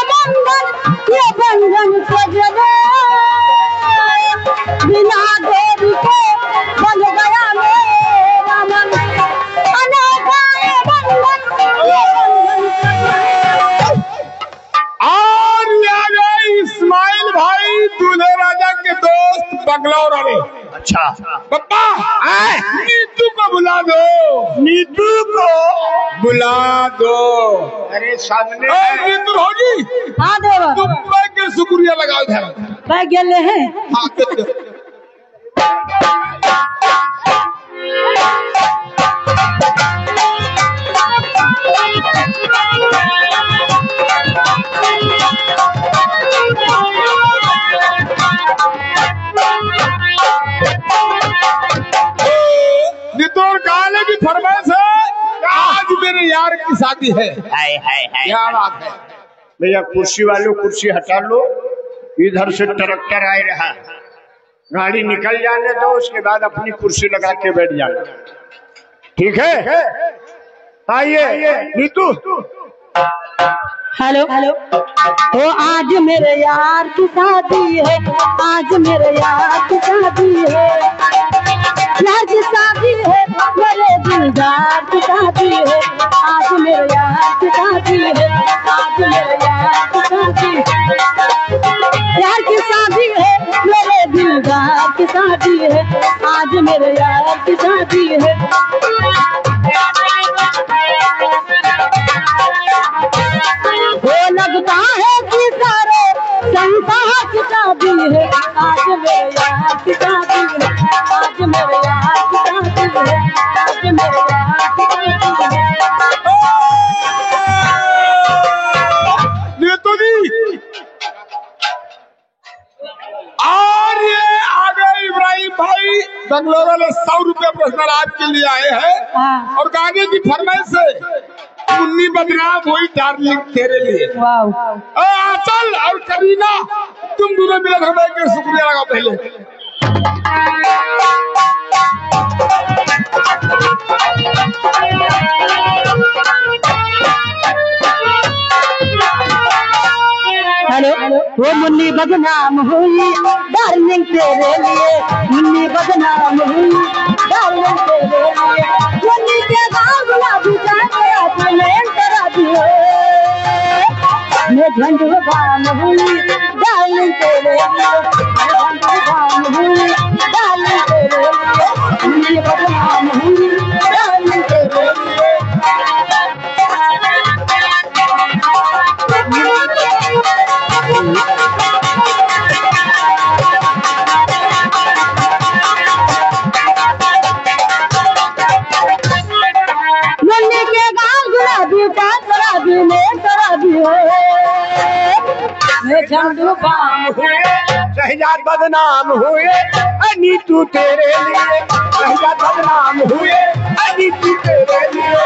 ये बंधन सजने बिना देरी के बन गया मेरा मन अनोखा ये बंधन और आ गए इस्माइल भाई दूल्हे राजा के दोस्त बगलौर वाले। अच्छा पप्पा नीतू को बुला दो, नीतू को बुला दो। अरे सामने नीतू होगी। हाँ देवा तुम के शुक्रिया लगाओ इधर। भाई गेले हैं। हाँ नितोर काले की फरमाइश है, आज मेरे यार की शादी है। क्या बात है भैया, कुर्सी वालों कुर्सी हटा लो, इधर से ट्रैक्टर आ रहा है, गाड़ी निकल जाने दो, उसके बाद अपनी कुर्सी लगा के बैठ जाना, ठीक है? आइए नीतू। हेलो हेलो तो आज मेरे यार की शादी है, आज मेरे यार की शादी है, यार की शादी है, मेरे दिलदार की शादी है, आज मेरे यार की शादी है, आज मेरे यार की शादी है, यार की शादी है, मेरे दिलदार की शादी है, आज मेरे यार की शादी है। वो लगता है कि सारे संसार की शादी है, आज मेरे यार की शादी है, आज मेरे यार की शादी है, आज मेरे यार की शादी है। नीतू जी और ये आगे इब्राहिम भाई बंगलोर वाले 100 रुपए पर्सनल आपके लिए आए हैं और गाने की फरमाइश से मुन्नी बदनाम हुई डार्लिंग तेरे लिए। आंचल और करीना तुम दोनों मिलकर हमें के शुक्रिया लगाओ पहले। हेलो वो मुन्नी बदनाम हुई डार्लिंग तेरे लिए, मुन्नी बदनाम हुई डार्लिंग तेरे लिए, मुन्नी के गाँव गुलाबी का मैं करा दिए, मैं झंडू बाम हुई डार्लिंग तेरे लिए, मैं झंडू बाम हुई डार्लिंग तेरे लिए, मुन्नी बदनाम हुई डार्लिंग तेरे लिए। मुन्नी के गाँव गुलाबी का शराबी में शराबी हो, मैं झंडू बाम हुए शहजाद बदनाम हुए नीतू तेरे लिए, शहजाद बदनाम हुए नीतू तेरे लिए,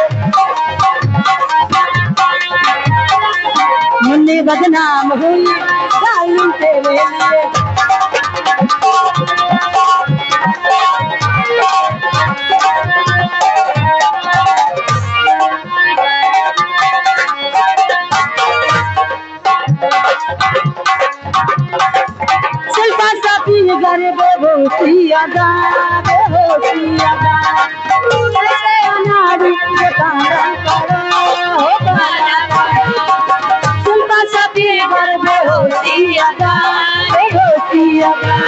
मुन्नी बदनाम हुई डार्लिंग तेरे लिए। शिल्पा साथी गरीब बेहोशिया गा, बेहोशिया गा, ऐसे अनाड़ी के तारा करो, हो तारा करो। शिल्पा साथी गरीब बेहोशिया गा, बेहोशिया गा,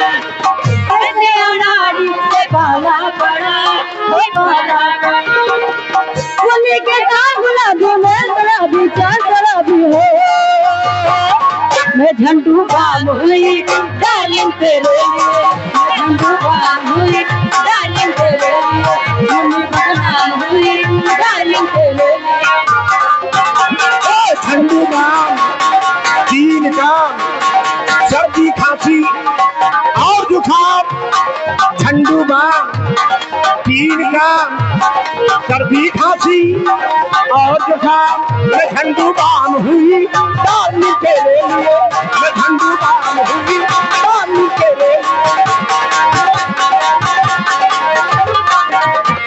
ऐसे अनाड़ी के तारा करो, हो तारा करो। मुन्नी के गाँव गुलाबी में शराबी चार शराबी हो, मैं झंडू बाम हुई डार्लिंग तेरे लिए, मैं झंडू बाम हुई डार्लिंग तेरे लिए, मुन्नी बदनाम हुई डार्लिंग तेरे लिए। ओ झंडू बाम, तीन काम, सर्दी खांसी और जुकाम, झंडू बाम, तीन काम, सर्दी खांसी और जुकाम, मैं झंडू बाम हुई डार्लिंग तेरे लिए, मैं झंडू बाम हुई डार्लिंग तेरे लिए।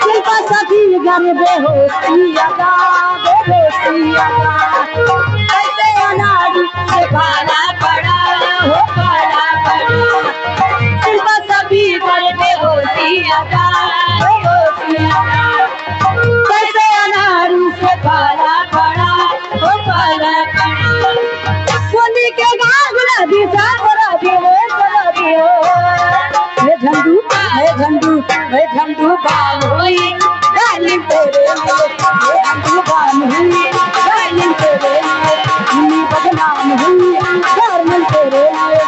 शिल्पा साथी गरीब बेहोशिया गा, बेहोशिया गा, ऐसे अनाड़ी से सोनी के गाल गुलाबी चांद गुलाबी रे गुलाबी हो हे झंडू बाम हुई डार्लिंग तेरे लिए हे झंडू बाम हुई डार्लिंग तेरे लिए मुन्नी बदनाम हुई डार्लिंग तेरे लिए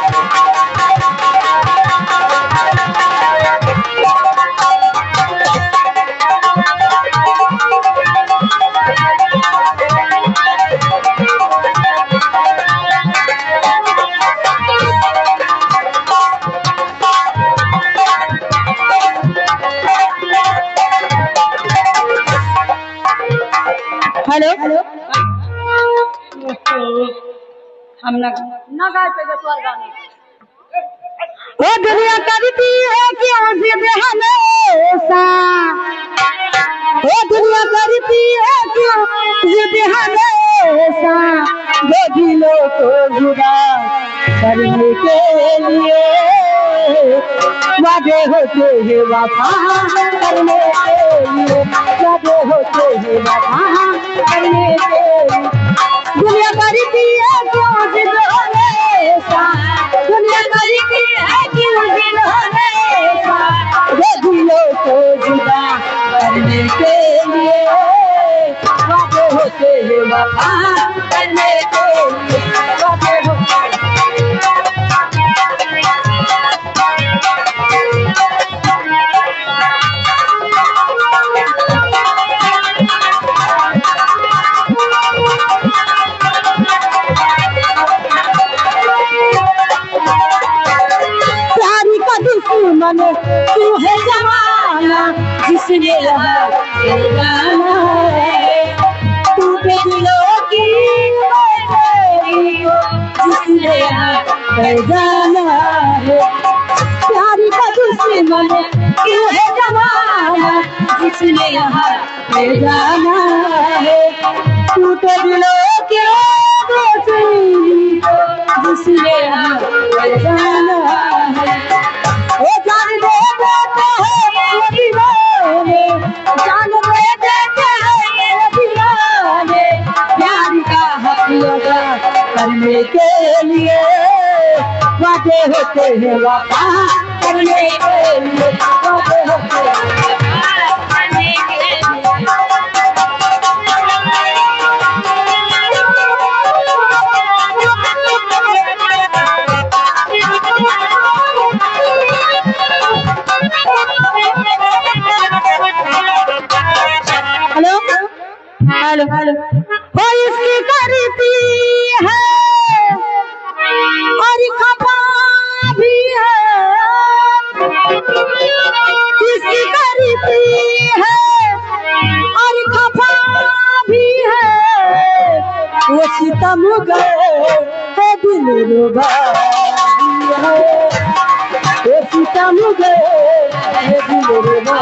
हेलो हम ना गाते स्वर गाने ओ दुनिया करती है क्यों जिद हमेशा ओ दुनिया करती है क्यों जिद हमेशा दो दिलों को जुदा करने के लिए वादे होते हैं वफा करने के लिए वादे होते हैं वफा करने के लिए दुनिया करती है क्यों जिद हमेशा दुनिया करती है क्यों जिद हमेशा दो दिलों को जुदा करने के लिए वादे होते हैं वफा करने के लिए वादे होते मन तू है जमाना जिसने यहाँ जाना है टूटे दिलों की जिसने यहाँ जाना है प्यारी का दुश्मन तू है जमाना जिसने यहाँ जाना है टूटे दिलों के जिसने यहाँ जाना है ओ जान दे देते हैं ये दीवाने जान दे देते हैं ये दीवाने प्यार का हक अदा करने के लिए वादे होते हैं वफा करने के लिए वादे होते हैं करने के लिए हेलो हेलो वो इसकी करती है और खपा भी है इसकी करती है और खपा भी है वो सितम गए है दिल रुबा है वो सितम गए है दिल रुबा